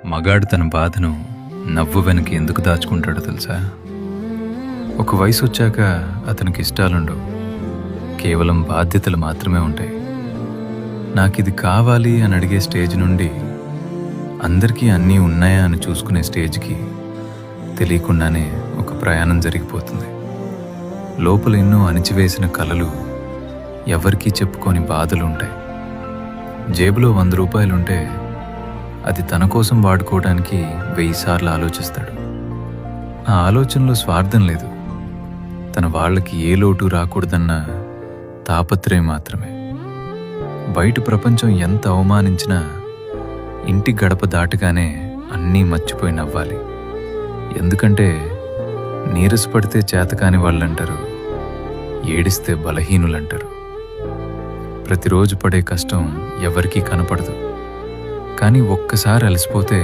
మగాడు తన బాధను నవ్వు వెనక ఎందుకు దాచుకుంటాడో తెలుసా? ఒక వయసు వచ్చాక అతనికి ఇష్టాలుండవు, కేవలం బాధ్యతలు మాత్రమే ఉంటాయి. నాకిది కావాలి అని అడిగే స్టేజ్ నుండి అందరికీ అన్నీ ఉన్నాయా అని చూసుకునే స్టేజ్కి తెలియకుండానే ఒక ప్రయాణం జరిగిపోతుంది. లోపల ఎన్నో అణిచివేసిన కలలు, ఎవరికీ చెప్పుకోని బాధలు ఉంటాయి. జేబులో 100 రూపాయలుంటే అది తన కోసం వాడుకోవడానికి 1000 సార్లు ఆలోచిస్తాడు. ఆ ఆలోచనలో స్వార్థం లేదు, తన వాళ్ళకి ఏ లోటు రాకూడదన్న తాపత్రయం మాత్రమే. బయట ప్రపంచం ఎంత అవమానించినా ఇంటి గడప దాటగానే అన్నీ మర్చిపోయి నవ్వాలి. ఎందుకంటే నీరసపడితే చేతకాని వాళ్ళంటారు, ఏడిస్తే బలహీనులంటారు. ప్రతిరోజు పడే కష్టం ఎవరికీ కనపడదు, కానీ ఒక్కసారి అలసిపోతే